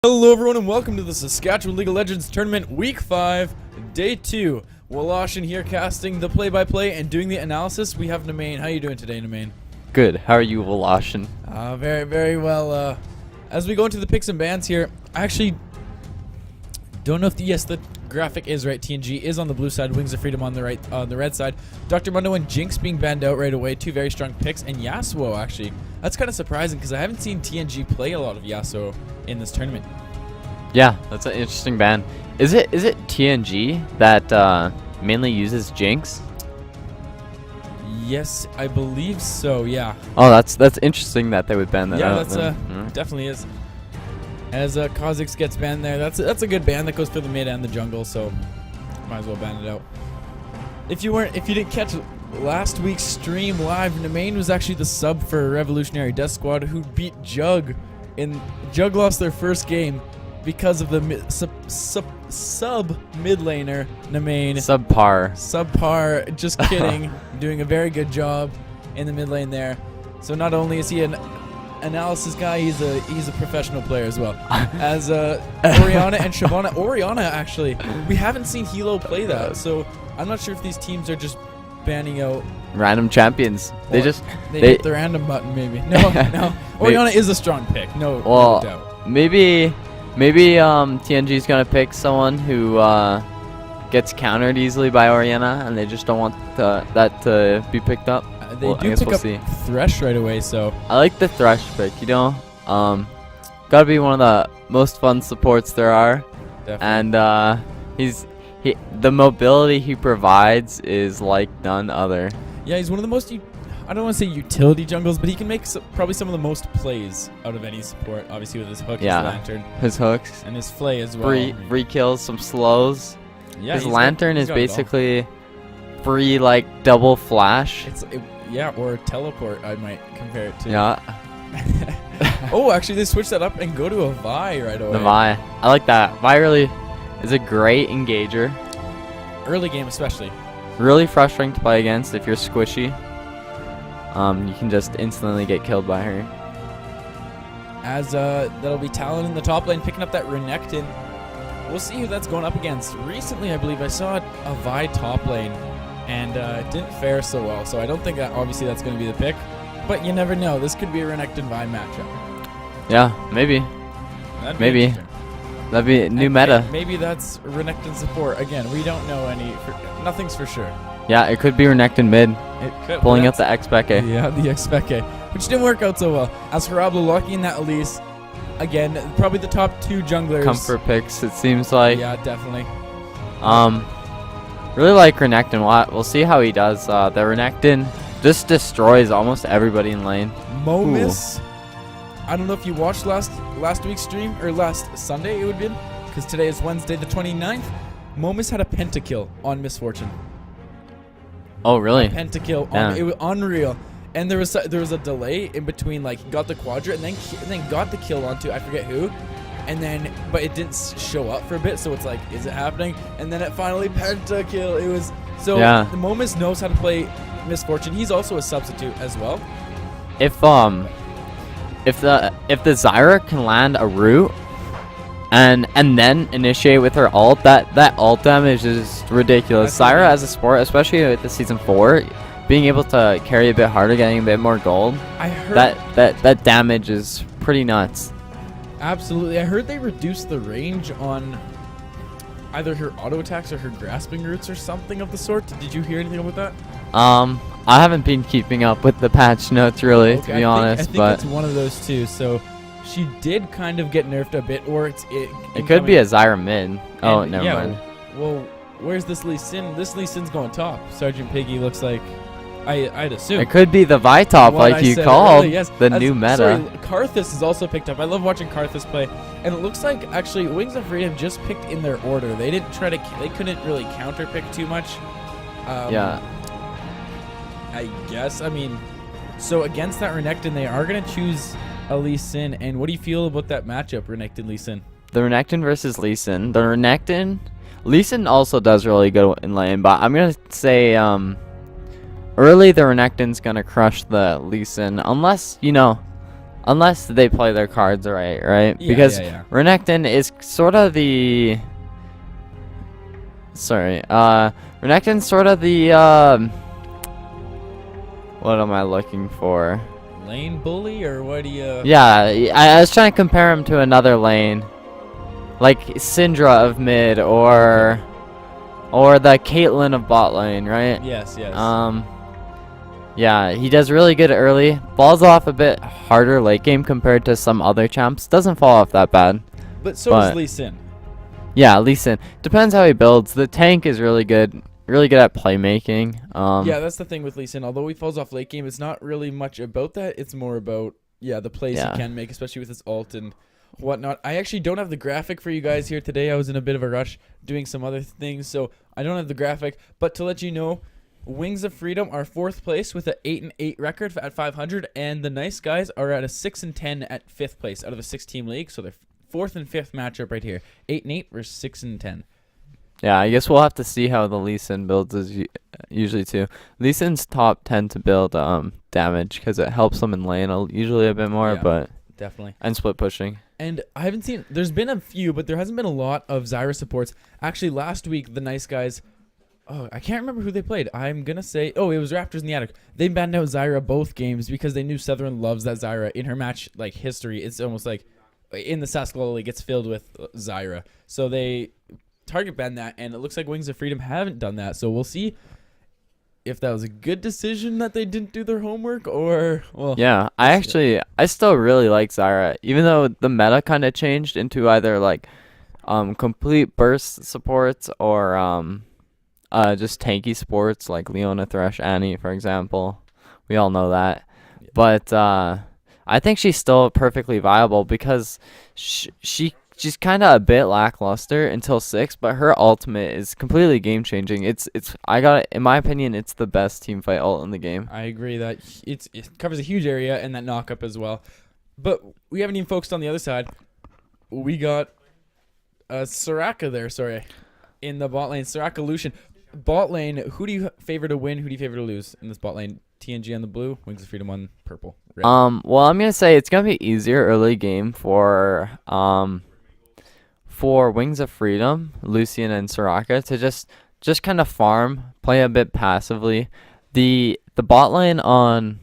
Hello everyone and welcome to the Saskatchewan League of Legends Tournament Week 5, Day 2. Woloshin here casting the play-by-play and doing the analysis. We have Nemain. How are you doing today, Nemain? Good. How are you, Woloshin? Very, very well. As we go into the picks and bans here, I actually don't know if the graphic is right. TnG is on the blue side, Wings of Freedom on the right, the red side. Dr. Mundo and Jinx being banned out right away, two very strong picks, and Yasuo actually. That's kind of surprising because I haven't seen TnG play a lot of Yasuo in this tournament. Yeah, that's an interesting ban. Is it TnG that mainly uses Jinx? Yes, I believe so. Yeah. Oh, that's interesting that they would ban that. Yeah, out that's definitely is. As Kha'Zix gets banned there, that's a good ban that goes for the mid and the jungle, so might as well ban it out. If you didn't catch last week's stream live, Nemain was actually the sub for Revolutionary Death Squad, who beat Jug. Jug lost their first game because of the sub mid laner Nemain. Subpar. Just kidding. Doing a very good job in the mid lane there. So not only is he an analysis guy, he's a professional player as well. As Orianna and Shyvana. Orianna, actually, we haven't seen Hilo play that, so I'm not sure if these teams are just banning out random champions. They hit the random button, maybe. No. Orianna is a strong pick. No doubt. Maybe TNG's gonna pick someone who gets countered easily by Orianna, and they just don't want that to be picked up. They do pick up Thresh right away, so I like the Thresh pick. Gotta be one of the most fun supports there are. Definitely. And the mobility he provides is like none other. Yeah, he's one of the most, I don't want to say utility jungles, but he can make probably some of the most plays out of any support, obviously with his hook, his lantern. His hooks. And his flay as well. Free kills, some slows. Yeah, his lantern is basically free, like, double flash. Yeah, or teleport, I might compare it to. Yeah. Oh, actually, they switched that up and go to a Vi right away. The Vi. I like that. Vi really is a great engager. Early game especially. Really frustrating to play against if you're squishy. You can just instantly get killed by her. As that'll be Talon in the top lane picking up that Renekton. We'll see who that's going up against. Recently, I believe I saw a Vi top lane, and it didn't fare so well. So I don't think that obviously that's going to be the pick, but you never know. This could be a Renekton Vi matchup. Yeah, maybe. Maybe. That'd be a new meta. Maybe that's Renekton support. Again, we don't know nothing's for sure. Yeah, it could be Renekton mid. It could. Pulling up the X-Spec. Yeah, the X-Spec, which didn't work out so well. As Harabla lucky in that Elise, again, probably the top two junglers. Comfort picks, it seems like. Yeah, definitely. Really like Renekton. We'll see how he does. The Renekton just destroys almost everybody in lane. Momus. I don't know if you watched last week's stream, or last Sunday it would be, because today is Wednesday the 29th. Momus had a pentakill on Misfortune. Oh, really? A pentakill. It was unreal. And there was a delay in between, like, he got the quadra and then got the kill onto I forget who. But it didn't show up for a bit, so it's like, is it happening? And then it finally pentakill. It was so the Momus knows how to play Misfortune. He's also a substitute as well. If the Zyra can land a root and then initiate with her ult, that ult damage is ridiculous. Zyra as a support, especially with the season 4, being able to carry a bit harder, getting a bit more gold. I heard that damage is pretty nuts. Absolutely. I heard they reduced the range on either her auto attacks or her grasping roots or something of the sort. Did you hear anything about that? I haven't been keeping up with the patch notes really, to be honest. I think it's one of those two. So she did kind of get nerfed a bit, or it could be a Zyra mid. Oh, never mind. Well, where's this Lee Sin? This Lee Sin's going top. Sergeant Piggy looks like. I'd assume. It could be the Vi top, like you called. Earlier, yes. The new meta. Sorry, Karthus is also picked up. I love watching Karthus play, and it looks like actually Wings of Freedom just picked in their order. They didn't try to. They couldn't really counter pick too much. Yeah. I guess. I mean, so against that Renekton, they are going to choose a Lee Sin. And what do you feel about that matchup, Renekton Lee Sin? The Renekton versus Lee Sin. The Renekton, Lee Sin also does really good in lane, but I'm going to say early the Renekton's going to crush the Lee Sin, unless, unless they play their cards right? Yeah, Because yeah. Renekton is sort of the Renekton's sort of the what am I looking for? Lane bully, or what do you... Yeah, I was trying to compare him to another lane, like Syndra of mid, or the Caitlyn of bot lane, right? Yes. Yeah, he does really good early. Falls off a bit harder late game compared to some other champs. Doesn't fall off that bad. But so does Lee Sin. Yeah, Lee Sin. Depends how he builds. The tank is really good at playmaking. Yeah, that's the thing with Lee Sin. Although he falls off late game, it's not really much about that. It's more about, the plays he can make, especially with his ult and whatnot. I actually don't have the graphic for you guys here today. I was in a bit of a rush doing some other things, so I don't have the graphic. But to let you know, Wings of Freedom are 4th place with an 8-8 record at 500, and the Nice Guys are at a 6-10 at 5th place out of a 6-team league. So they're 4th and 5th matchup right here, 8-8 versus 6-10. Yeah, I guess we'll have to see how the Lee Sin builds usually too. Lee Sin's top tend to build damage because it helps them in lane usually a bit more, but definitely. And split pushing. And I haven't seen, there's been a few, but there hasn't been a lot of Zyra supports. Actually, last week, the Nice Guys, I can't remember who they played. I'm going to say, it was Raptors in the Attic. They banned out Zyra both games because they knew Southern loves that Zyra. In her match history, it's almost like in the Saskatchewan League, it's filled with Zyra. So they target banned that, and it looks like Wings of Freedom haven't done that. So we'll see if that was a good decision that they didn't do their homework, or I still really like Zyra, even though the meta kind of changed into either like complete burst supports or just tanky supports like Leona, Thresh, Annie, for example. We all know that. But I think she's still perfectly viable because she's kind of a bit lackluster until 6, but her ultimate is completely game changing. In my opinion, it's the best team fight ult in the game. I agree that it covers a huge area and that knock up as well. But we haven't even focused on the other side. We got Soraka there, in the bot lane. Soraka Lucian. Bot lane, who do you favor to win? Who do you favor to lose in this bot lane? TnG on the blue, Wings of Freedom on purple. Red. Well, I'm gonna say it's gonna be easier early game for Wings of Freedom, Lucian and Soraka to just kind of farm, play a bit passively. The bot lane on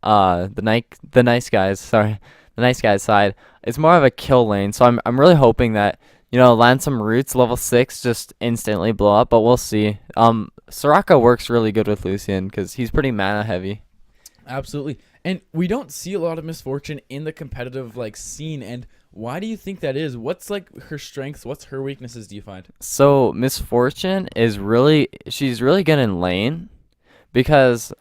the nice guys side, it's more of a kill lane. So I'm really hoping that land some roots, level 6, just instantly blow up. But we'll see. Soraka works really good with Lucian because he's pretty mana heavy. Absolutely, and we don't see a lot of Misfortune in the competitive scene. And why do you think that is? What's her strengths? What's her weaknesses, do you find? So Misfortune she's really good in lane because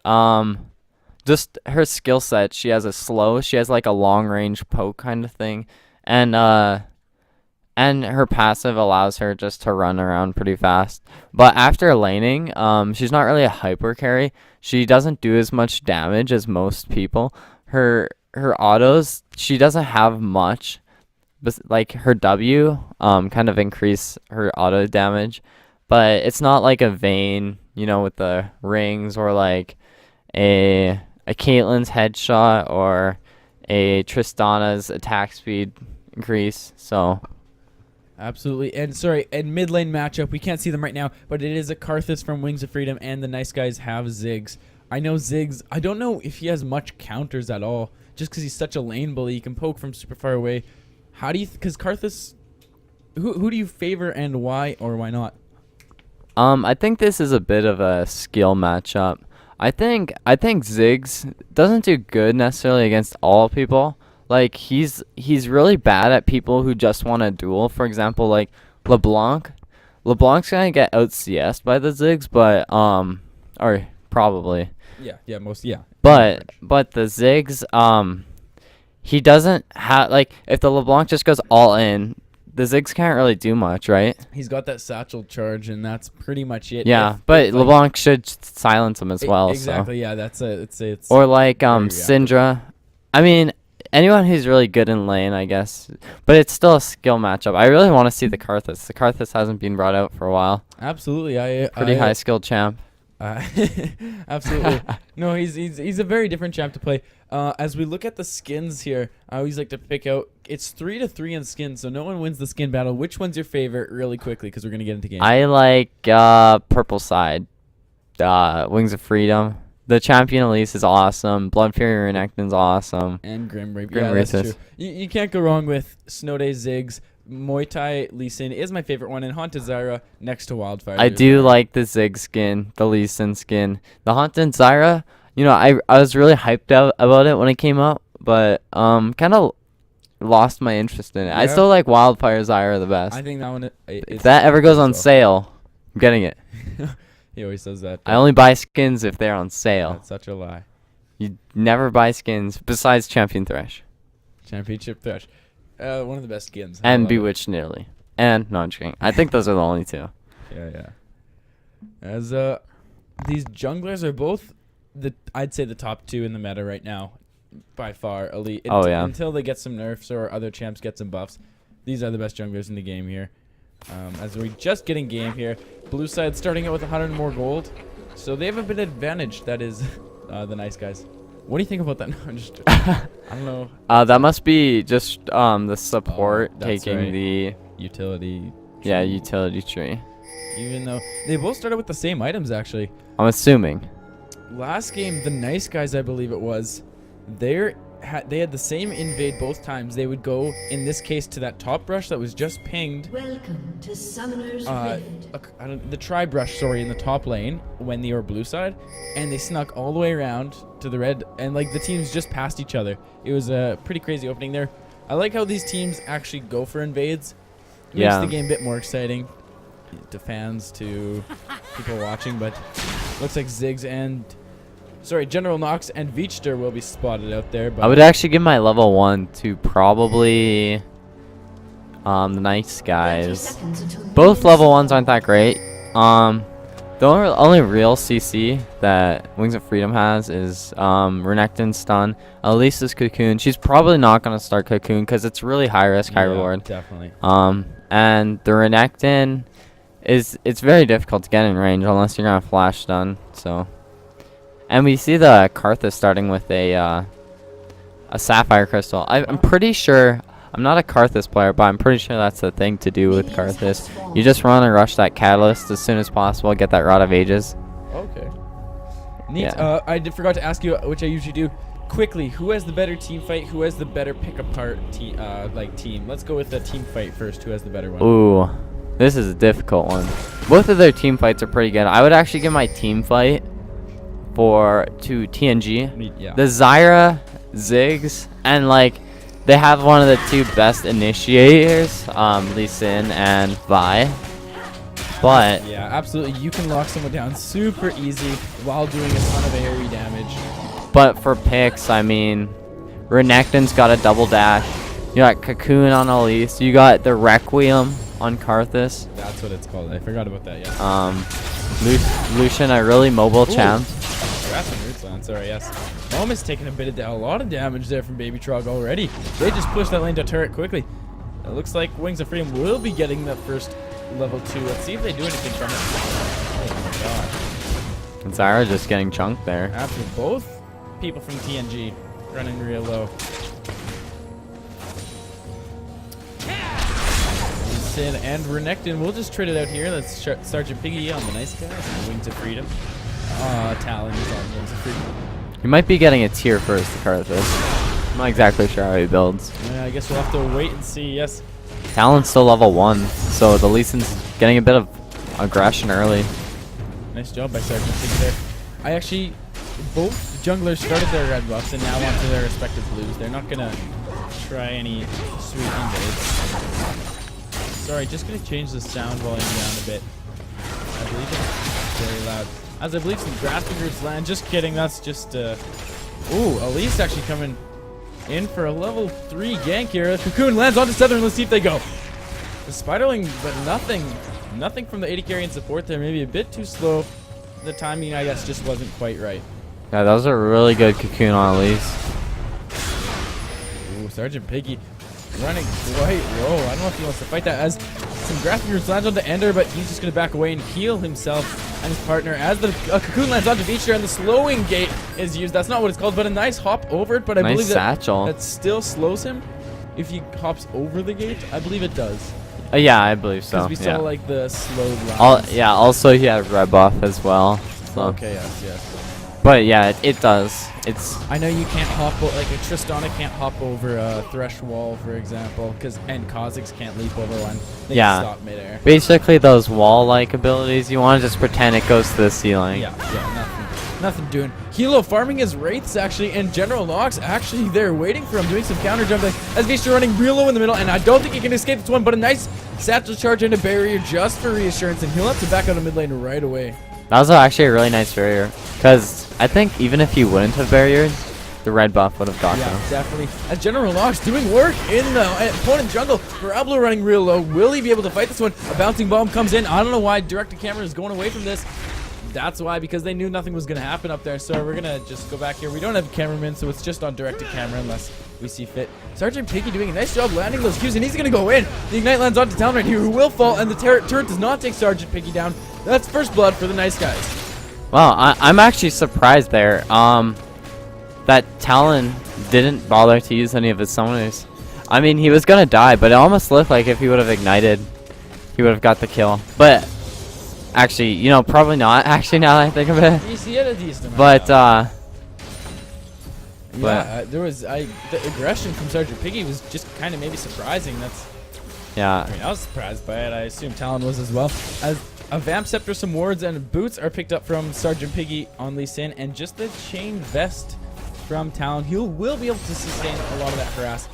just her skill set, she has a long range poke kind of thing, and her passive allows her just to run around pretty fast. But after laning, she's not really a hyper carry. She doesn't do as much damage as most people. Her autos, she doesn't have much. But her W kind of increase her auto damage, but it's not like a Vayne, with the rings, or like a Caitlyn's headshot, or a Tristana's attack speed increase. So absolutely. And mid lane matchup, we can't see them right now, but it is a Karthus from Wings of Freedom, and the Nice Guys have Ziggs. I know Ziggs, I don't know if he has much counters at all, just because he's such a lane bully. He can poke from super far away. How do you, because Karthus, who do you favor and why or why not? I think this is a bit of a skill matchup. I think Ziggs doesn't do good necessarily against all people. Like he's really bad at people who just want to duel. For example, like LeBlanc. LeBlanc's gonna get out CS'd by the Ziggs, but or probably. Yeah. But the Ziggs, he doesn't have, if the LeBlanc just goes all in, the Ziggs can't really do much, right? He's got that satchel charge, and that's pretty much it. Yeah, but LeBlanc should silence him as well. Exactly, so. Yeah, that's it's. Or Syndra. I mean, anyone who's really good in lane, I guess. But it's still a skill matchup. I really want to see the Karthus. The Karthus hasn't been brought out for a while. Absolutely, Pretty high skilled champ. Absolutely. No, he's a very different champ to play. As we look at the skins here, I always like to pick out. It's 3-3 in skins, so no one wins the skin battle. Which one's your favorite, really quickly, because we're gonna get into games. I like purple side, Wings of Freedom. The champion Elise is awesome. Blood Fury Renekton's awesome. And Grim Reaper. Grim Yeah, that's Reaper's. true. You can't go wrong with Snow Day Ziggs. Muay Thai Lee Sin is my favorite one, and Haunted Zyra next to Wildfire. I do like the Zig skin, the Lee Sin skin. The Haunted Zyra, you know, I was really hyped out about it when it came out, but kind of lost my interest in it. I Yeah. still like Wildfire Zyra the best. I think that one. If that ever goes on sale, I'm getting it. He always says that. I only buy skins if they're on sale. That's such a lie. You never buy skins besides Champion Thresh Championship Thresh. One of the best skins. I and love it. Bewitched Nearly. And no, I'm just kidding. I think those are the only two. Yeah. As these junglers are both I'd say the top 2 in the meta right now, by far. Elite. Oh, yeah. Until they get some nerfs or other champs get some buffs, these are the best junglers in the game here. As we just get in game here, blue side starting out with 100 more gold, so they have a bit of advantage. That is the nice guys. What do you think about that? I don't know. That must be just the support that's taking right. the Utility. utility tree. Even though they both started with the same items, actually. I'm assuming. Last game, the nice guys, I believe it was, they had the same invade both times. They would go, in this case, to that top brush that was just pinged. Welcome to Summoner's Rift. The tri brush, sorry, in the top lane when they were blue side, and they snuck all the way around to the red, and like the teams just passed each other. It was a pretty crazy opening there. I like how these teams actually go for invades. Makes Yeah. the game a bit more exciting to fans, to people watching, but looks like Ziggs and General Nox and Veechster will be spotted out there. But I would actually give my level 1 to probably the nice guys. Both level 1s aren't that great. The only real CC that Wings of Freedom has is Renekton's stun. Elisa's Cocoon. She's probably not gonna start Cocoon because it's really high risk, high reward. Definitely. And the Renekton it's very difficult to get in range unless you're gonna flash stun. So, and we see the Karthus starting with a Sapphire Crystal. I'm pretty sure. I'm not a Karthus player, but I'm pretty sure that's the thing to do with Karthus. You just want to rush that Catalyst as soon as possible, get that Rod of Ages. Okay. Neat. Yeah. Forgot to ask you, which I usually do. Quickly, who has the better team fight? Who has the better pick apart team? Let's go with the team fight first. Who has the better one? Ooh, this is a difficult one. Both of their team fights are pretty good. I would actually give my team fight to TnG. Yeah. The Zyra, Ziggs, and like they have one of the 2 best initiators, Lee Sin and Vi. But Yeah, absolutely. You can lock someone down super easy while doing a ton of AoE damage. But for picks, I mean, Renekton's got a double dash. You got Cocoon on Elise. You got the Requiem on Karthus. That's what it's called. I forgot about that. Yeah. Lucian, a really mobile champ. Congrats on Roots Land. Sorry, yes. Mom is taking a lot of damage there from Baby Trog already. They just pushed that lane to turret quickly. It looks like Wings of Freedom will be getting that first level 2. Let's see if they do anything from it. Oh my god. And Zyra just getting chunked there. After both people from TnG running real low. Sin and Renekton, we'll just trade it out here. Let's Sergeant Piggy on the nice guys and the Wings of Freedom. Talon is on Wings of Freedom. You might be getting a tier first to Karthus. I'm not exactly sure how he builds. Yeah, I guess we'll have to wait and see. Yes. Talon's still level 1, so the Lee Sin's getting a bit of aggression early. Nice job by Sergeant Piggy there. Both junglers started their red buffs and now onto their respective blues. They're not gonna try any sweet invades. Sorry, just gonna change the sound volume down a bit. I believe it's very loud. As I believe some grasping roots land. Just kidding, that's just ooh, Elise actually coming in for a level 3 gank here. The Cocoon lands onto Southern. Let's see if they go. The Spiderling, but nothing from the AD carry and support there. Maybe a bit too slow. The timing, I guess, just wasn't quite right. Yeah, that was a really good Cocoon on Elise. Ooh, Sergeant Piggy running quite low. I don't know if he wants to fight that as some grasping roots lands on the Ender, but he's just going to back away and heal himself. and his partner as the cocoon lands onto Beecher and the slowing gate is used. That's not what it's called, but a nice hop over it. But I Nice believe satchel. that still slows him if he hops over the gate. I believe it does. Yeah, I believe so. Because we saw like the slowed lines. Also he had red buff as well. So. Okay, yes. But yeah, it does. I know you can't hop like a Tristana can't hop over a Thresh wall, for example, and Kha'Zix can't leap over one. They Yeah. stop midair. Basically, those wall-like abilities, you want to just pretend it goes to the ceiling. Yeah, nothing doing. Hilo farming his wraiths actually, and General Nox actually there waiting for him, doing some counter jumping as Vista running real low in the middle, and I don't think he can escape this one, but a nice satchel charge into barrier just for reassurance, and he'll have to back out of mid lane right away. That was actually a really nice barrier, because I think even if he wouldn't have barriered, the red buff would have got him. Definitely. As General Nox doing work in the opponent jungle. Parabola running real low. Will he be able to fight this one? A bouncing bomb comes in. I don't know why direct-to-camera is going away from this. That's why, because they knew nothing was going to happen up there. So we're going to just go back here. We don't have cameramen, so it's just on direct-to-camera unless we see fit. Sergeant Piggy doing a nice job landing those Qs, and he's going to go in. The Ignite lands onto Talon right here, who will fall, and the turret does not take Sergeant Piggy down. That's first blood for the nice guys. Well, I'm actually surprised there. That Talon didn't bother to use any of his summoners. I mean, he was gonna die, but it almost looked like if he would have ignited, he would have got the kill. But actually, you know, probably not. Actually, now that I think of it. He had a decent amount. But there was the aggression from Sergeant Piggy was just kind of maybe surprising. yeah. I mean, I was surprised by it. I assume Talon was as well. As a Vamp Scepter, some wards, and boots are picked up from Sergeant Piggy on Lee Sin, and just the chain vest from Talon. He will be able to sustain a lot of that harass.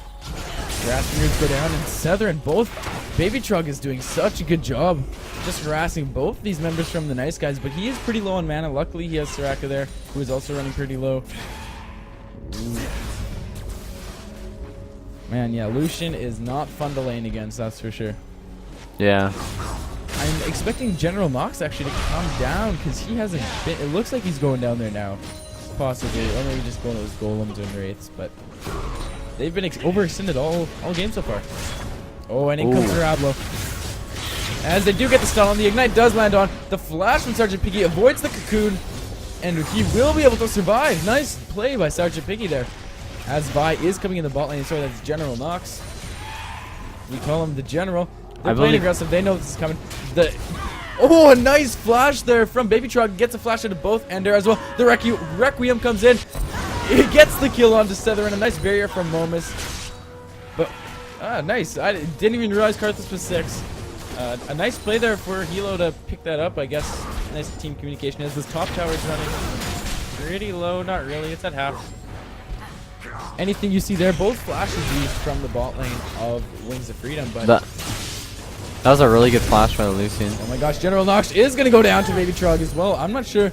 Harass fingers go down, and Sether and both. Baby Trug is doing such a good job just harassing both these members from the nice guys, but he is pretty low on mana. Luckily, he has Soraka there, who is also running pretty low. Ooh. Man, yeah, Lucian is not fun to lane against, that's for sure. Yeah. I'm expecting General Nox actually to come down because he hasn't been. It looks like he's going down there now, possibly, or maybe just going to his golems and wraiths. But they've been overextended all game so far. Oh, and in comes Diablo. As they do get the stun on, the Ignite does land on. The flash from Sergeant Piggy avoids the cocoon, and he will be able to survive. Nice play by Sergeant Piggy there. As Vi is coming in the bot lane, sorry, that's General Nox. We call him the General. They're playing aggressive. They know this is coming. Oh, a nice flash there from Baby Trog. Gets a flash into both Ender as well. The Requiem comes in. It gets the kill onto Sether, and a nice barrier from Momus. But, nice. I didn't even realize Karthus was 6. A nice play there for Hilo to pick that up, I guess. Nice team communication as this top tower is running pretty low. Not really. It's at half. Anything you see there, both flashes used from the bot lane of Wings of Freedom, but that was a really good flash by Lucian. oh my gosh, General Nox is going to go down to Baby Trog as well. I'm not sure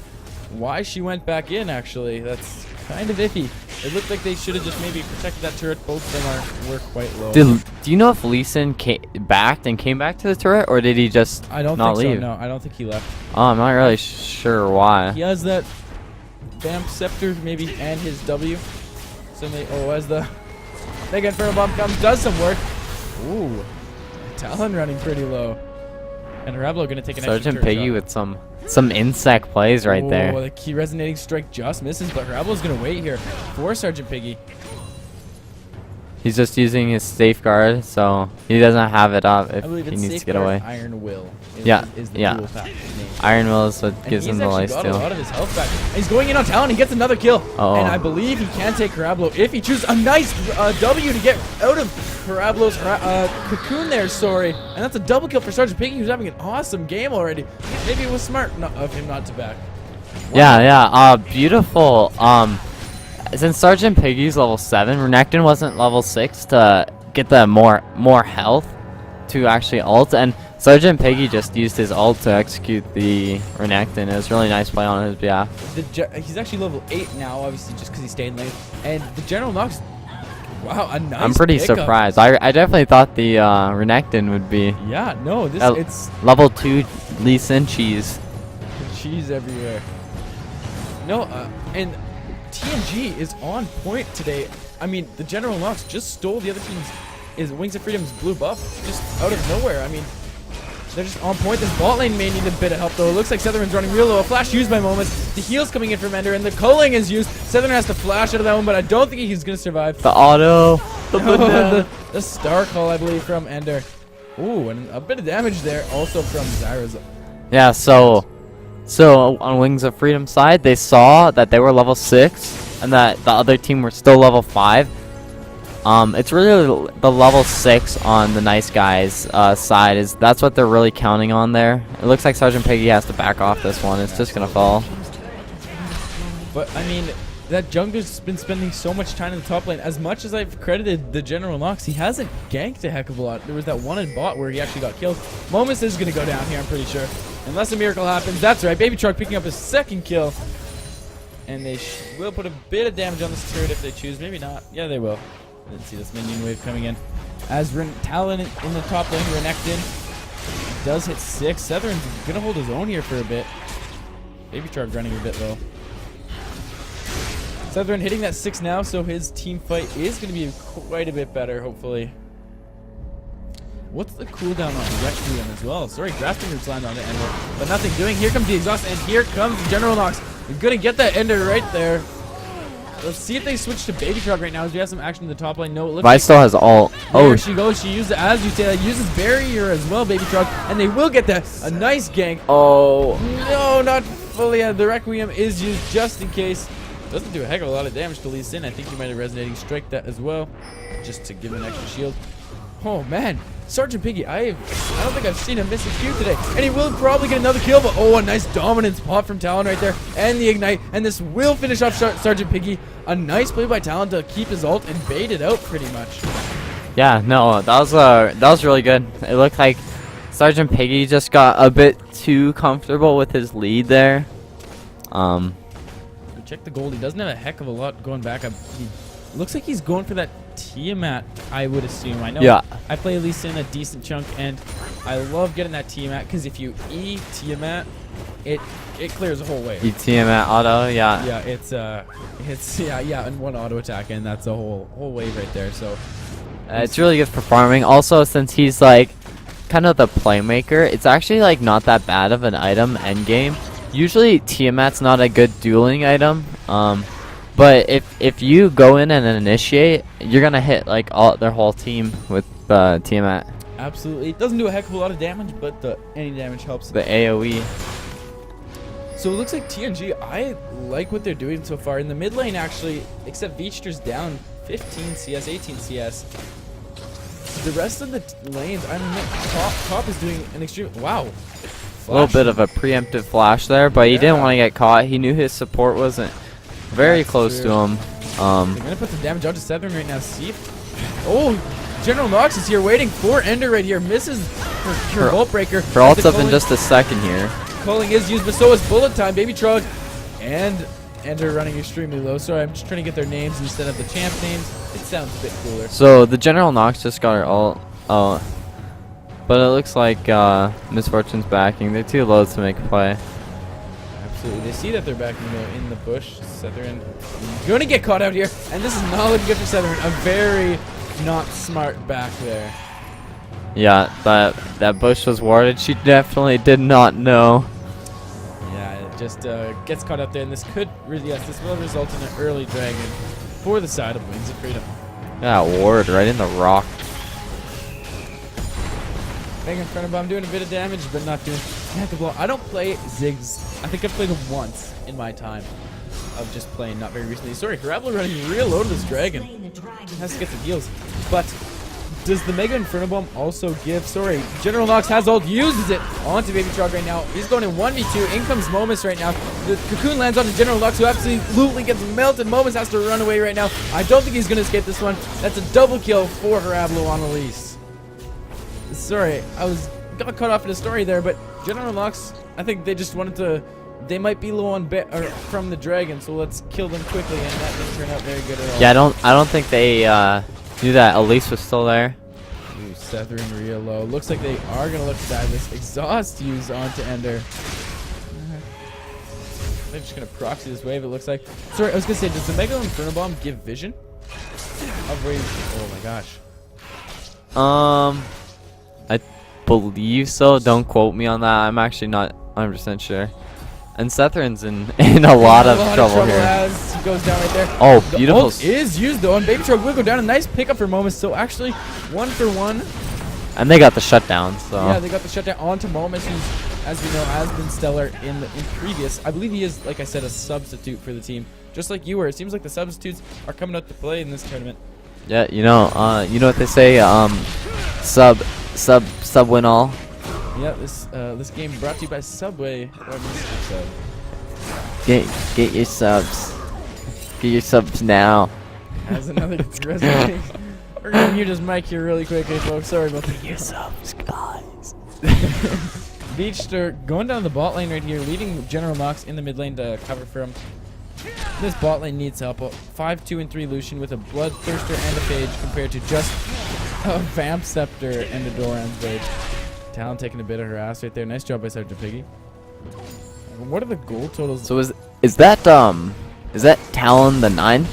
why she went back in, actually. That's kind of iffy. It looked like they should have just maybe protected that turret. Both of them were quite low. Do you know if Leeson backed and came back to the turret, or did he just I don't not think leave? so, no. I don't think he left. Oh, I'm not really sure why. He has that Vamp Scepter, maybe, and his W. So as the Mega Inferno Bomb comes, does some work. Ooh. Talon running pretty low. And Diablo going to take an extra Sergeant Piggy with some insect plays right there. The key resonating strike just misses, but Diablo's going to wait here for Sergeant Piggy. He's just using his safeguard, so he doesn't have it up if he needs to get away. Iron Will is the dual path name. Iron Will is what gives him the lifesteal. He's actually got a lot of his health back. And he's going in on Talon. He gets another kill. And I believe he can take Diablo if he chooses a nice W to get out of Diablo's cocoon there, sorry. And that's a double kill for Sergeant Piggy, who's having an awesome game already. Maybe it was smart of him not to back. Wow. Yeah. Beautiful. Since Sergeant Piggy's level 7, Renekton wasn't level 6 to get the more health to actually ult, and Sergeant Piggy just used his ult to execute the Renekton. It was a really nice play on his behalf. He's actually level 8 now, obviously, just because he stayed late. And the General Nox, wow, a nice I'm pretty pickup. surprised. I definitely thought the Renekton would be yeah, no, it's level 2 Lee Sin cheese. Cheese everywhere. No, and TnG is on point today. I mean, the General Nox just stole the other team's Wings of Freedom's blue buff just out of nowhere. I mean, They're just on point. This bot lane may need a bit of help, though. It looks like Southern's running real low. A flash used by Moments. The heal's coming in from Ender, and the culling is used. Southern has to flash out of that one, but I don't think he's going to survive. The auto. The star call, I believe, from Ender. Ooh, and a bit of damage there also from Zyra's. Yeah, so on Wings of Freedom side, they saw that they were level 6 and that the other team were still level 5. It's really the level 6 on the nice guys side that's what they're really counting on there. It looks like Sergeant Piggy has to back off this one. It's just gonna fall. But I mean, that jungler's been spending so much time in the top lane. As much as I've credited the General Nox, he hasn't ganked a heck of a lot. There was that one in bot where he actually got killed. Moments is gonna go down here, I'm pretty sure, unless a miracle happens. That's right, Baby Truck picking up his second kill, and they will put a bit of damage on this turret if they choose. Maybe not. Yeah, they will. Didn't see this minion wave coming in. As Talon in the top lane, Renekton does hit 6. Southern's gonna hold his own here for a bit. Baby Shark running a bit low. Southern hitting that 6 now, so his team fight is gonna be quite a bit better, hopefully. What's the cooldown on Requiem as well? Sorry, Grasping Roots land on the Ender, but nothing doing. Here comes the Exhaust, and here comes General Nox. You're gonna get that Ender right there. Let's see if they switch to Baby Truck right now as we have some action in the top lane. No, it looks Vi still has ult. There she goes. She uses, as you say, uses Barrier as well, Baby Truck, and they will get that. A nice gank. Oh. No, not fully. The Requiem is used just in case. Doesn't do a heck of a lot of damage to Lee Sin. I think he might have Resonating Strike that as well, just to give him an extra shield. Oh, man. Sergeant Piggy, I don't think I've seen him miss a Q today. And he will probably get another kill, but oh, a nice dominance pop from Talon right there. And the Ignite. And this will finish off Sergeant Piggy. A nice play by Talon to keep his ult and bait it out pretty much. Yeah, no, that was really good. It looked like Sergeant Piggy just got a bit too comfortable with his lead there. Check the gold. He doesn't have a heck of a lot going back. He looks like he's going for that Tiamat, I would assume. I know. Yeah. I play Lee Sin a decent chunk, and I love getting that Tiamat because if you E Tiamat, it clears the whole wave. You Tiamat auto, yeah. Yeah, it's and one auto attack, and that's a whole wave right there. So it's really good for farming. Also, since he's like kind of the playmaker, it's actually like not that bad of an item end game. Usually Tiamat's not a good dueling item, but if you go in and initiate, you're gonna hit like their whole team with Tiamat. Absolutely, it doesn't do a heck of a lot of damage, but any damage helps. The AOE. So it looks like TnG, I like what they're doing so far in the mid lane actually, except Veechter's down 15 CS, 18 CS. The rest of the lanes, I mean, top is doing an extreme. Wow. A little bit of a preemptive flash there, but he didn't want to get caught. He knew his support wasn't very close to him. They're gonna put some damage onto Southern right now. See if, oh, General Nox is here waiting for Ender right here. Misses her Bolt Breaker. Her ult's up in just a second here. Culling is used, but so is Bullet Time. Baby Trug and Ender running extremely low. Sorry, I'm just trying to get their names instead of the champ names. It sounds a bit cooler. So the General Nox just got her ult. Oh. But it looks like Misfortune's backing. They're too low to make a play. Absolutely. They see that they're backing in the bush. Southern going to get caught out here. And this is not looking good for Southern. A very not smart back there. Yeah, that bush was warded. She definitely did not know. Yeah, it just gets caught out there. And this could really, yes, this will result in an early dragon for the side of Wings of Freedom. Yeah, ward right in the rock. Bang in front of him. I'm doing a bit of damage, but not doing a heck of a lot. I don't play Ziggs. I think I've played him once in my time of just playing, not very recently. Sorry, Karabla running real low to this dragon. Has to get the deals. But does the Mega Inferno Bomb also give... Sorry, General Nox has ult, uses it onto Baby Trog right now. He's going in 1v2. In comes Momus right now. The Cocoon lands onto General Nox, who absolutely gets melted. Momus has to run away right now. I don't think he's going to escape this one. That's a double kill for Karabla on Elise. Sorry, got caught off in a story there, but General Nox, I think they just wanted to. They might be low on from the dragon, so let's kill them quickly, and that didn't turn out very good at all. Yeah, I don't think they knew that Elise was still there. Ooh, Southern real low. Looks like they are gonna look to dive this exhaust use onto Ender. They're just gonna proxy this wave. It looks like. Sorry, I was gonna say, does the Mega Inferno Bomb give vision of where? Oh my gosh. believe so. Don't quote me on that. I'm actually not 100% sure. And Sethrin's in a lot of trouble here. As he goes down right there. Oh, The beautiful. ult is used though, and Baby Truck will go down. A nice pickup for Momus. So actually, 1 for 1. And they got the shutdown, so. Yeah, they got the shutdown onto Momus, who's, as we know, has been stellar in previous. I believe he is, like I said, a substitute for the team, just like you were. It seems like the substitutes are coming out to play in this tournament. Yeah, you know what they say, sub win all. Yeah, this game brought to you by Subway. Or Mr. Sub. Get your subs. Get your subs now. As another resume. We're gonna mute his mic here really quickly, folks. Sorry about that. Your subs, guys. Beachster going down the bot lane right here, leaving General Knox in the mid lane to cover for him. This bot lane needs help. 5, 2, and 3 Lucian with a Bloodthirster and a Phage compared to just a Vamp Scepter and a Doran's Blade. Talon taking a bit of harass right there. Nice job by Sergeant Piggy. What are the goal totals? So is that Talon the 9?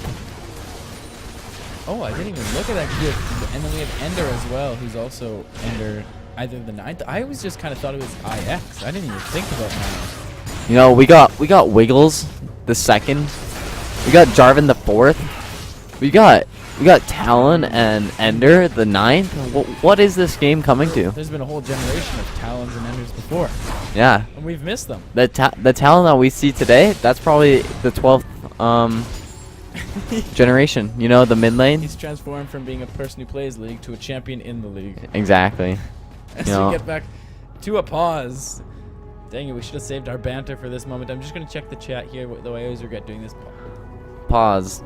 Oh, I didn't even look at that group. And then we have Ender as well, who's also Ender, either the 9th. I always just kind of thought it was IX. I didn't even think about that. You know, we got Wiggles the 2nd. We got Jarvan the 4th. We got Talon and Ender the 9th. What is this game coming to? There's been a whole generation of Talons and Enders before, Yeah. and we've missed them. The Talon that we see today, that's probably the 12th generation. You know, the mid lane. He's transformed from being a person who plays League to a champion in the League. Exactly. As You know. we get back to a pause. Dang it, we should have saved our banter for this moment. I'm just going to check the chat here, though I always regret doing this. Pause.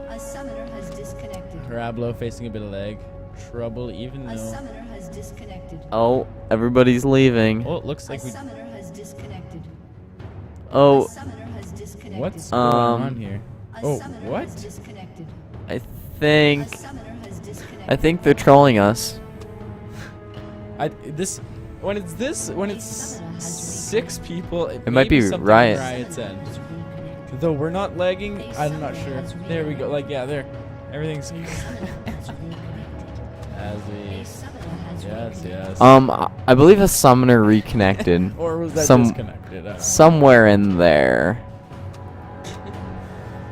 A summoner has disconnected. Parablo facing a bit of lag. Trouble, even A though... summoner has disconnected. Oh, everybody's leaving. Oh, it looks A like we... summoner has disconnected. Oh, A summoner has disconnected. What's going on here? A Oh, summoner what? has disconnected. I A think summoner has disconnected. I think they're trolling us. When it's 6 people, it might may be something on Riot. Riot's end. Though we're not lagging, I'm not sure. There we go. Like, yeah, there. Everything's... As we... Yes. I believe a summoner reconnected. Or was that Some- disconnected? I don't know. Somewhere in there.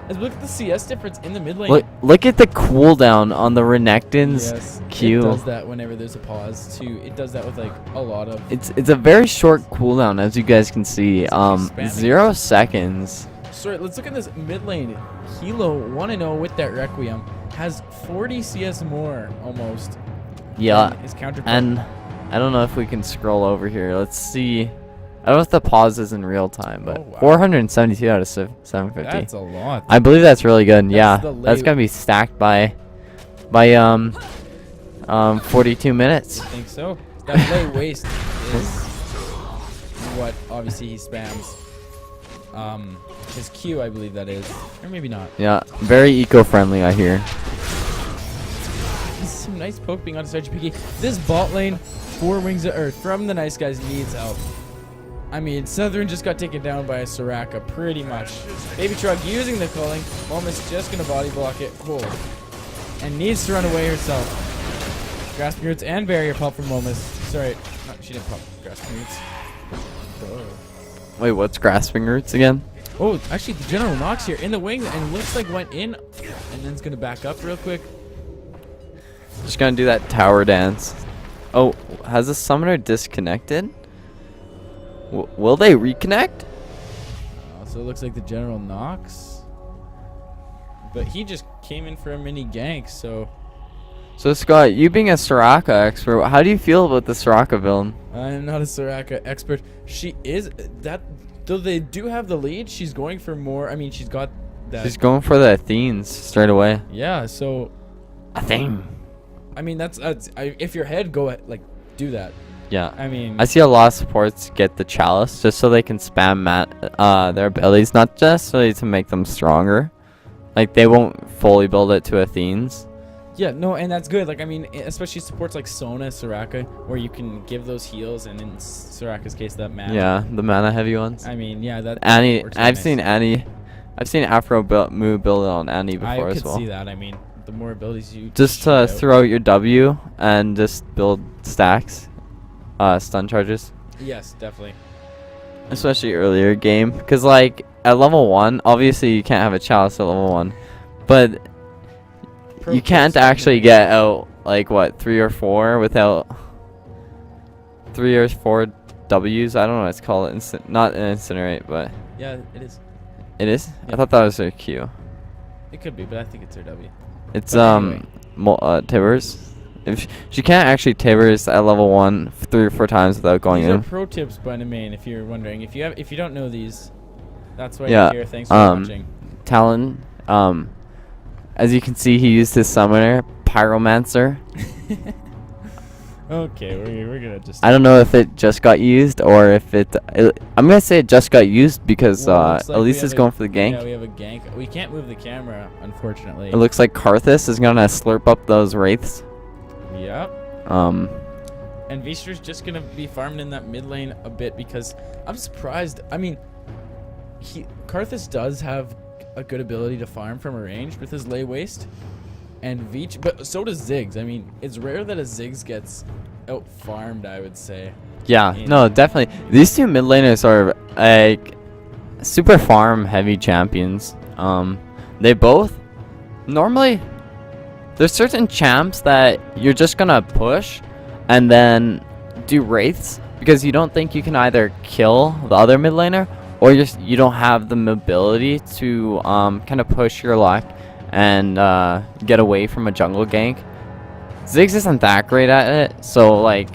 As we look at the CS difference in the mid lane. Look at the cooldown on the Renekton's Yes, Q. it does that whenever there's a pause too. It does that with like a lot of... It's a very short cooldown, as you guys can see. Spamming. 0 seconds. Sorry, let's look at this mid lane. Hilo 1-0 with that Requiem has 40 CS more almost. Yeah, than his counterpart. and I don't know if we can scroll over here. Let's see. I don't know if the pause is in real time, but Oh, wow. 472 out of 750. That's a lot. I believe that's really good. Yeah, the that's late- gonna be stacked by 42 minutes. I think so. That play waste is what obviously he spams. His Q, I believe that is, or maybe not. Yeah, very eco-friendly, I hear. Some nice poke being on Sergeant Piggy. This bot lane, 4 Wings of Earth from the Nice Guys needs help. I mean, Southern just got taken down by a Soraka, pretty much. Baby Truck using the culling. Momus just gonna body block it. Cool. And needs to run away herself. Grasping Roots and Barrier pop from Momus. Sorry, she didn't pop Grasping Roots. Wait, what's grasping roots again? Oh, actually, the General Knox here in the wing, and looks like went in, and then's gonna back up real quick. Just gonna do that tower dance. Oh, has the summoner disconnected? Will they reconnect? So it looks like the General Knox. But he just came in for a mini gank, so... So Scott, you being a Soraka expert, how do you feel about the Soraka build? I'm not a Soraka expert. She is... that. Though they do have the lead, she's going for more... I mean, she's got that... She's going for the Athenes straight away. Yeah, so... Athene. I mean, that's if your head, go ahead, like, do that. Yeah. I mean... I see a lot of supports get the Chalice just so they can spam their abilities, not just really to make them stronger. Like, they won't fully build it to Athenes. Yeah, no, and that's good. Like, I mean, especially supports like Sona, Soraka, where you can give those heals, and in Soraka's case, that mana. Yeah, the mana heavy ones. I mean, yeah, that Annie, works I've nice. seen Annie. I've seen Afro Moo build it on Annie before I as could well. see that. I mean, the more abilities you Just shoot out- to throw out your W and just build stacks. stun charges, Yes, definitely. especially earlier game. Because like at level 1, obviously you can't have a chalice at level 1, but Pro you can't tips. actually get out like what 3 or 4 without 3 or 4 W's. I don't know what it's called. Not an incinerate, but Yeah, it is. it is. Yeah. I thought that was their Q. It could be, but I think it's her W. It's But anyway. Tibbers. If she can't actually Tibbers at level 1 3 or 4 times without going These are in. pro tips by the main. If you're wondering, if you don't know these, that's why Yeah, you're here. Thanks for watching. Talon. As you can see, he used his summoner, Pyromancer. Okay, we're gonna just. I don't know if it just got used or if I'm gonna say it just got used because Well, it looks like we Elise have is going for the gank. Yeah, we have a gank. We can't move the camera, unfortunately. It looks like Karthus is gonna slurp up those wraiths. Yep. Um, And Vishter's just gonna be farming in that mid lane a bit because I'm surprised. I mean, Karthus does have a good ability to farm from a range with his lay waste, and Vich, but so does Ziggs. I mean, it's rare that a Ziggs gets out farmed, I would say. yeah, in- no, definitely. These two mid laners are like super farm heavy champions. They both normally there's certain champs that you're just gonna push and then do wraiths because you don't think you can either kill the other mid laner or you don't have the mobility to kind of push your luck and get away from a jungle gank. Ziggs isn't that great at it, so like,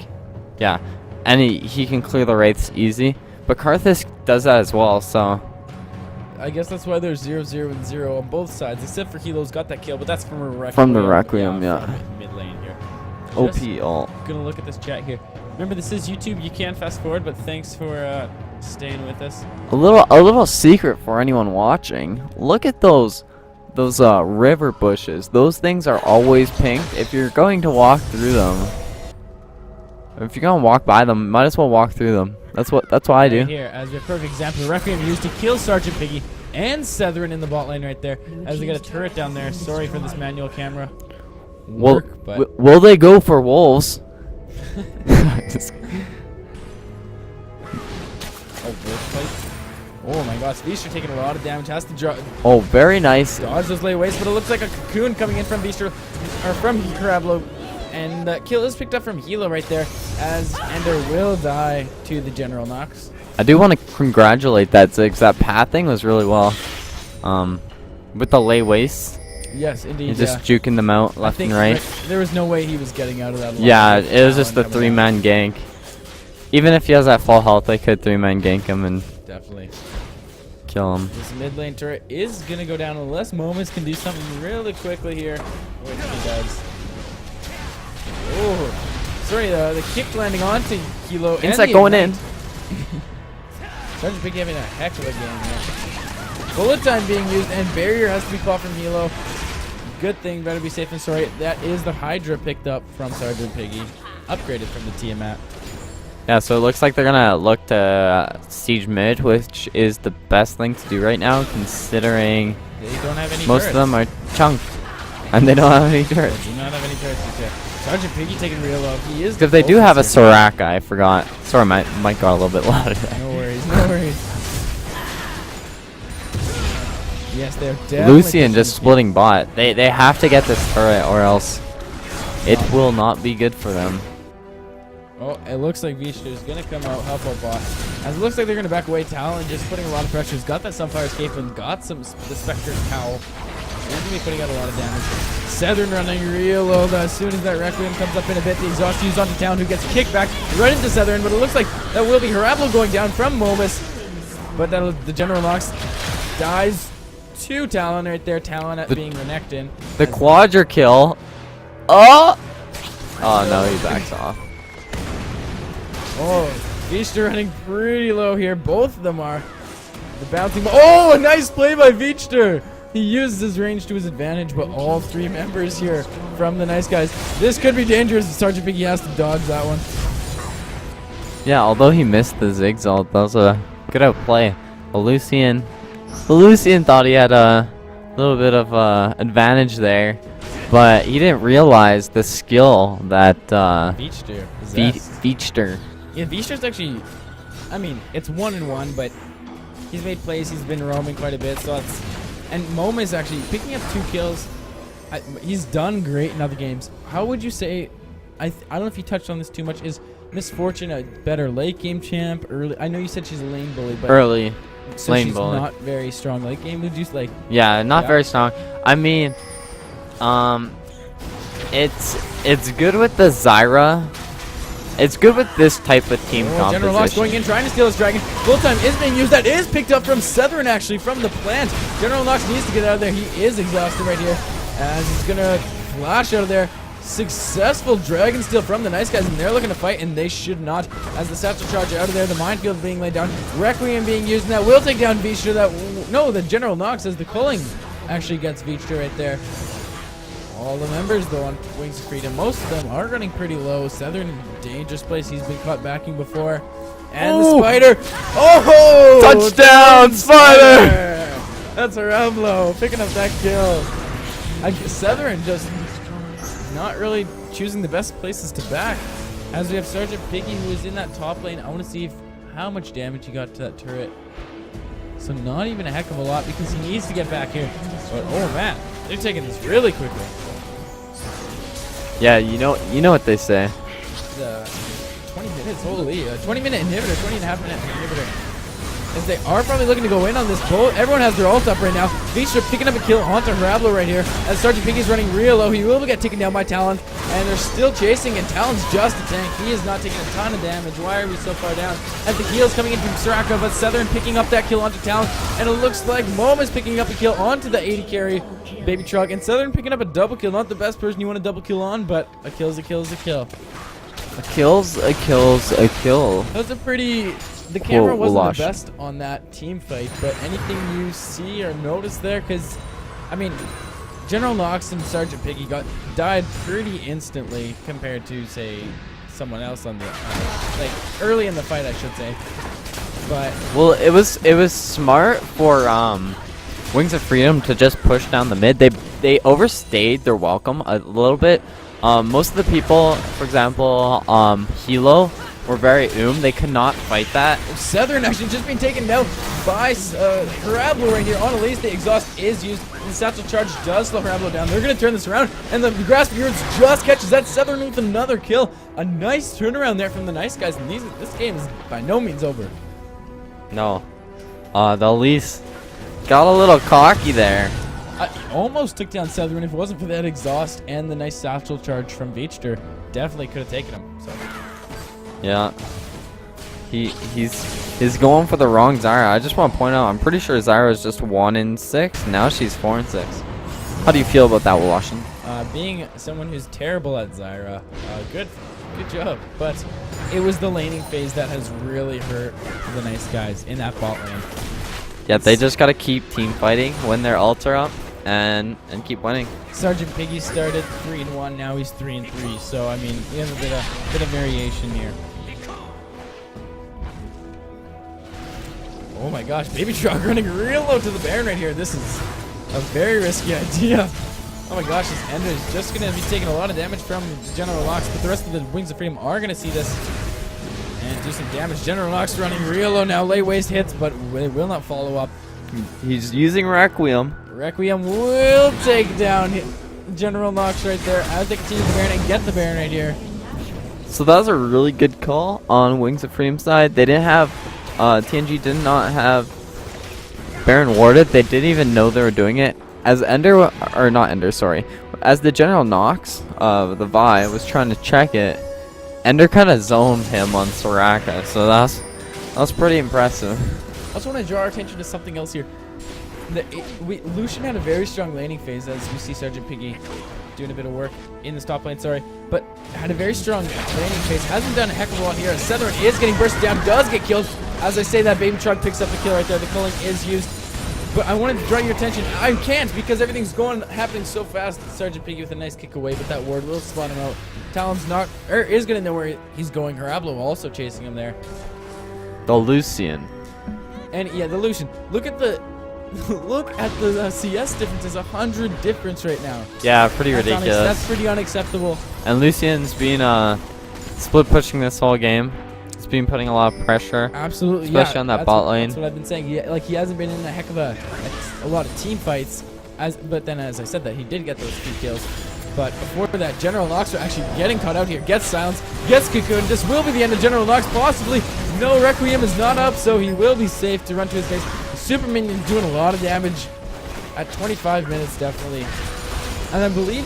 yeah, and he can clear the wraiths easy. But Karthus does that as well, so I guess that's why there's 0-0 and 0 on both sides, except for Hilo's got that kill, but that's from a Requiem. From the Requiem, yeah. From mid lane here. OP Just ult. gonna look at this chat here. Remember, this is YouTube. You can fast forward, but thanks for staying with us. A little secret for anyone watching. Look at those river bushes. Those things are always pink. If you're going to walk through them, if you're gonna walk by them, might as well walk through them. That's what I do. Right here, as a perfect example, the Requiem used to kill Sergeant Piggy and Setherin in the bot lane right there. As they got a turret down there. Sorry for this manual camera Will work, but will they go for wolves? Just- wolf fight. Oh my gosh, Vischer taking a lot of damage. Has to oh, very nice. dodge those lay waste, but it looks like a cocoon coming in from Vischer, or from Karablo. And that kill is picked up from Hilo right there, as Ender will die to the General Knox. I do want to congratulate that Ziggs. That pathing was really well. With the lay waste, Yes, indeed. he's just juking them out I left think and right. there was no way he was getting out of that. Yeah, line. it was just the Talon coming 3-man gank. Even if he has that full health, I could 3-man gank him and out. Definitely. kill him. This mid lane turret is going to go down unless Momus can do something really quickly here, which he does. Oh, sorry, the kick landing onto Hilo. Insect going in. Sergeant Piggy having a heck of a game here. Bullet time being used, and barrier has to be caught from Hilo. Good thing, better be safe than sorry. That is the Hydra picked up from Sergeant Piggy, upgraded from the Tiamat. Yeah, so it looks like they're gonna look to siege mid, which is the best thing to do right now, considering They don't have any most turrets. of them are chunked, and they don't have any turrets. They do not have any turrets just yet. Sergeant Piggy taking real low. He is. Because they do have a focus here. Soraka, I forgot. Sorry, my mic got a little bit louder there. No worries, no worries. Yes, they're definitely. Lucian just splitting bot. They have to get this turret or else it will not be good for them. Oh, it looks like Vishnu is going to come out, help out bot. As it looks like they're going to back away. Talon just putting a lot of pressure. He's got that Sunfire Escape and got the Spectre Cowl. He's going to be putting out a lot of damage. Southern running real low. As soon as that Requiem comes up in a bit, the exhaust used onto Town, who gets kicked back right into Southern. But it looks like that will be Harablo going down from Momus. But the General Knox dies to Talon right there. Talon at being Renekton. The quadra kill. Oh! Oh no, he backs off. Oh, Vishter running pretty low here. Both of them are. The bouncing ball. Oh, a nice play by Vishter. He used his range to his advantage, but all three members here from the nice guys. This could be dangerous. Sergeant Piggy has to dodge that one. Yeah, although he missed the Ziggs ult, that was a good outplay. The Lucian thought he had a little bit of advantage there, but he didn't realize the skill that Vishter. possessed. Vishter Yeah, Vishnu's actually, I mean, it's 1-1, but he's made plays. He's been roaming quite a bit, so that's. And Moma is actually picking up 2 kills. He's done great in other games. How would you say? I don't know if you touched on this too much. Is Misfortune a better late game champ? Early? I know you said she's a lane bully, but Early. so lane she's bully. not very strong late game. Would you like? Yeah, not Yeah. very strong. I mean, it's good with the Zyra. It's good with this type of team General Locks composition. going in, trying to steal his dragon. Full time is being used. That is picked up from Southern, actually, from the plant. General Locks needs to get out of there. He is exhausted right here, as he's going to flash out of there. Successful dragon steal from the nice guys, and they're looking to fight, and they should not. As the satchel charge out of there, the minefield being laid down. Requiem being used, and that will take down Vishnu. No, the General Knox as the culling actually gets Vishnu right there. All the members, though, on Wings of Freedom, most of them are running pretty low. Southern, dangerous place. He's been caught backing before. And the Spider. Oh! Touchdown, Spider! That's Ramlo picking up that kill. Southern just not really choosing the best places to back. As we have Sergeant Piggy, who is in that top lane. I want to see how much damage he got to that turret. So not even a heck of a lot, because he needs to get back here. But oh man, they're taking this really quickly. Yeah, you know what they say. 20 minutes, holy. 20-minute inhibitor, 20 and a half minute inhibitor. As they are probably looking to go in on this boat. Everyone has their ult up right now. Vishnu picking up a kill onto Rablo right here. As Sergeant Piggy's running real low. He will get taken down by Talon. And they're still chasing, and Talon's just a tank. He is not taking a ton of damage. Why are we so far down? As the heal's coming in from Soraka, but Southern picking up that kill onto Talon. And it looks like Moma's picking up a kill onto the 80 carry Baby Truck. And Southern picking up a double kill. Not the best person you want to double kill on, but a kill's a kill is a kill. A kill's a kill. That was a pretty... The camera We'll wasn't watch. the best on that team fight, but anything you see or notice there? Because, I mean, General Knox and Sergeant Piggy died pretty instantly compared to, say, someone else on the like early in the fight, I should say. But Well, it was smart for Wings of Freedom to just push down the mid. They overstayed their welcome a little bit. Most of the people, for example, Hilo, were very They could not fight that. Southern actually just being taken down by Harablo right here. On Elise, the exhaust is used. The satchel charge does slow Harablo down. They're going to turn this around, and the Grasp of Yours just catches that Southern with another kill. A nice turnaround there from the nice guys, and this game is by no means over. No. The Elise got a little cocky there. I almost took down Southern. If it wasn't for that exhaust and the nice satchel charge from Vechter, definitely could have taken him. So. Yeah. He's going for the wrong Zyra. I just want to point out, I'm pretty sure Zyra is just 1-6. Now she's 4-6. How do you feel about that, Washington? Being someone who's terrible at Zyra, good job. But it was the laning phase that has really hurt the nice guys in that bot lane. Yeah, they just got to keep team fighting when their ults are up and keep winning. Sergeant Piggy started 3-1, now he's 3-3. So I mean, we have a bit of variation here. Oh my gosh, Baby Truck running real low to the Baron right here. This is a very risky idea. Oh my gosh, this Ender is just going to be taking a lot of damage from General Locks, but the rest of the Wings of Freedom are going to see this and do some damage. General Locks running real low now, late waste hits, but they will not follow up. He's using Requiem. Requiem will take down General Knox right there as they continue the Baron and get the Baron right here. So that was a really good call on Wings of Freedom side. They didn't have, TnG did not have Baron warded. They didn't even know they were doing it. As Ender, or not Ender, sorry. As the General Knox, the Vi, was trying to check it, Ender kind of zoned him on Soraka. So that was pretty impressive. I also want to draw our attention to something else here. Lucian had a very strong laning phase, as we see Sergeant Piggy doing a bit of work in the top lane, but had a very strong laning phase. Hasn't done a heck of a lot here. Southern is getting bursted down, does get killed. As I say that, Baby Truck picks up the kill right there. The killing is used. But I wanted to draw your attention. I can't, because everything's happening so fast. Sergeant Piggy with a nice kick away, but that ward will spot him out. Talon's not, is going to know where he's going. Harablo also chasing him there. The Lucian. And yeah, the Lucian. Look at the CS difference. Is 100 difference right now. Yeah, pretty ridiculous. That's pretty unacceptable. And Lucian's been split pushing this whole game. He's He's been putting a lot of pressure. Absolutely, especially on that bot lane. That's what I've been saying. He hasn't been in a heck of a lot of team fights. But then, as I said, that he did get those 2 kills. But before that, General Nox are actually getting caught out here. Gets silenced, gets cocooned. This will be the end of General Nox, possibly. No, Requiem is not up, so he will be safe to run to his base. Super Minion doing a lot of damage at 25 minutes, definitely. And I believe,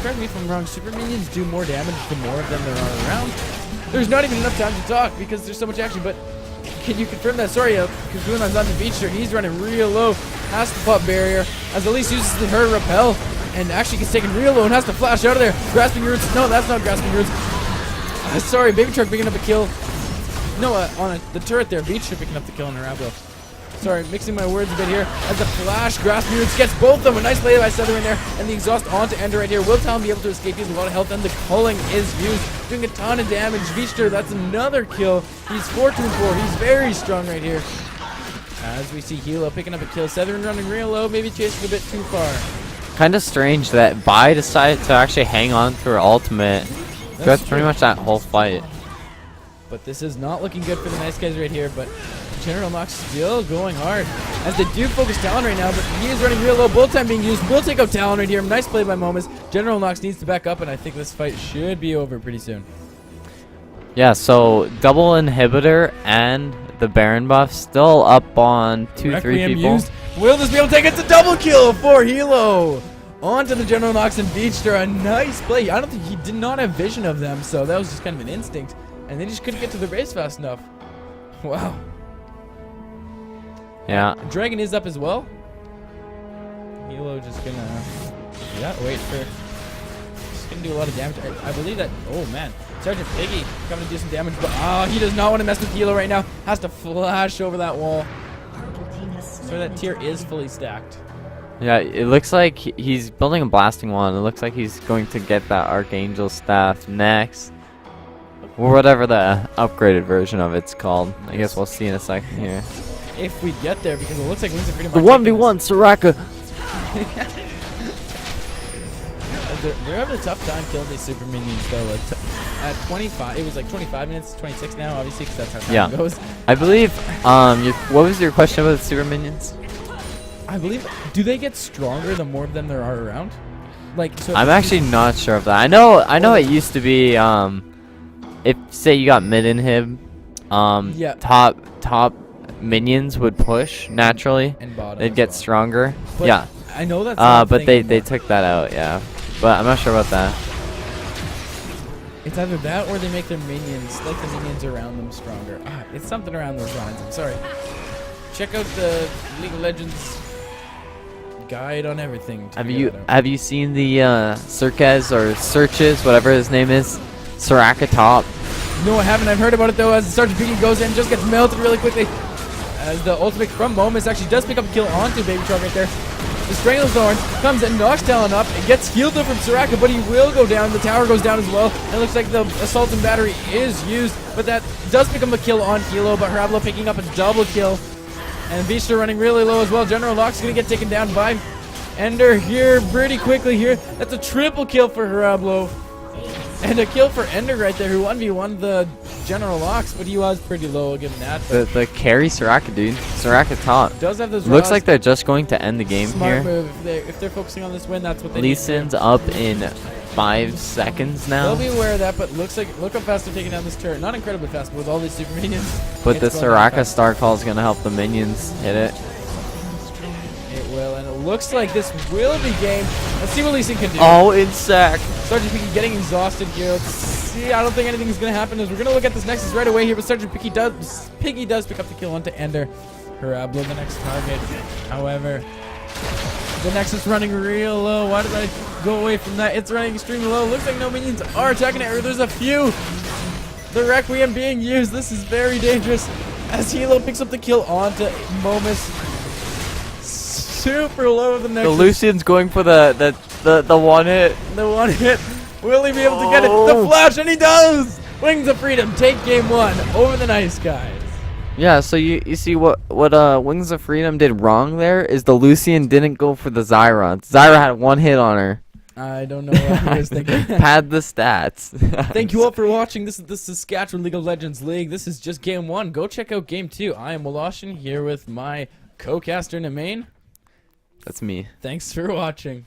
correct me if I'm wrong, Super Minions do more damage the more of them there are around. There's not even enough time to talk because there's so much action, but can you confirm that? Sorry, Kaguna's on the beach here. He's running real low, has to pop barrier, as Elise uses her repel, and actually gets taken real low and has to flash out of there. Grasping roots. No, that's not grasping roots. Sorry, Baby Truck picking up a kill. No, on the turret there, Beach picking up the kill on Arablo. Sorry, mixing my words a bit here. As the flash, grasping roots gets both of them. A nice play by Sether in there, and the exhaust onto Ender right here. Will Talon be able to escape? He has a lot of health, and the culling is used, doing a ton of damage. Beachster, that's another kill. He's 4-2-4. He's very strong right here. As we see Hilo picking up a kill. Setherin running real low, maybe chasing a bit too far. Kind of strange that Bai decided to actually hang on to her ultimate. That's pretty much that whole fight. But this is not looking good for the nice guys right here, but General Nox still going hard. As they do focus Talon right now, but he is running real low. Bullet time being used. Will take out Talon right here. Nice play by Momus. General Nox needs to back up, and I think this fight should be over pretty soon. Yeah, so double inhibitor and the Baron buff still up on 2-3 people. Used. Will this be able to take it to double kill for Hilo? Onto the General Nox and Beachster. A nice play. I don't think he did not have vision of them, so that was just kind of an instinct. And they just couldn't get to the base fast enough. Wow. Yeah. Dragon is up as well. Hilo just gonna wait for. Just gonna do a lot of damage. I believe that. Oh man, Sergeant Piggy coming to do some damage, but he does not want to mess with Hilo right now. Has to flash over that wall. So that tier is fully stacked. Yeah, it looks like he's building a blasting one. It looks like he's going to get that Archangel staff next. Or whatever the upgraded version of it's called. I guess we'll see in a second here. If we get there, because it looks like Wings of Freedom. The 1v1 Soraka. They're having a tough time killing these super minions though. At 25, it was like 25 minutes, 26 now, obviously, because that's how time goes. I believe. What was your question about the super minions? I believe. Do they get stronger the more of them there are around? Like, so I'm actually not sure of that. I know it used to be. If say you got mid inhib, top minions would push naturally. And bottom they'd get stronger. But yeah. I know that's. But they took that out. Yeah. But I'm not sure about that. It's either that or they make their minions, like the minions around them, stronger. It's something around those lines. I'm sorry. Check out the League of Legends guide on everything. Have you seen the Circez or Searches, whatever his name is, Soraka top? No, I haven't. I've heard about it though. As Sergeant Piggy goes in, just gets melted really quickly. As the ultimate from Momus actually does pick up a kill onto Baby Truck right there. The Stranglethorn comes and knocks Talon up. It gets healed up from Soraka, but he will go down. The tower goes down as well. And it looks like the Assault and Battery is used, but that does become a kill on Hilo, but Harablo picking up a double kill. And Beachster running really low as well. General Nox is going to get taken down by Ender here pretty quickly here. That's a triple kill for Harablo. And a kill for Ender right there, who 1v1 the General Nox, but he was pretty low, I'll give him that. The carry Soraka, dude. Soraka top. Does have those looks like they're just going to end the game Smart here. Move. If they're focusing on this win, that's what they Lee need. Sin's up in 5 seconds now. They'll be aware of that, but look how fast they're taking down this turret. Not incredibly fast, but with all these super minions. But the Soraka Star Call is going to help the minions hit it. It will, and it looks like this will be game. Let's see what Lee Sin can do. Oh, in sack. Sergeant Picky getting exhausted here. Let's see. I don't think anything's going to happen. As we're going to look at this Nexus right away here, but Sergeant Piggy does pick up the kill onto Ender. Harablo, the next target. However, the Nexus running real low. Why did I go away from that? It's running extremely low. Looks like no minions are attacking it. Or there's a few. The Requiem being used. This is very dangerous. As Hilo picks up the kill onto Momus. Super low the Nexus. The Lucian's going for the one hit. The one hit. Will he be able to get it? The flash, and he does! Wings of Freedom take game 1 over the nice guys. Yeah, so you see what Wings of Freedom did wrong there is the Lucian didn't go for the Zyra. Zyra had one hit on her. I don't know what he was thinking. Pad the stats. Thank you all for watching. This is the Saskatchewan League of Legends League. This is just game 1. Go check out game 2. I am Woloshin here with my co-caster Nemain. That's me. Thanks for watching.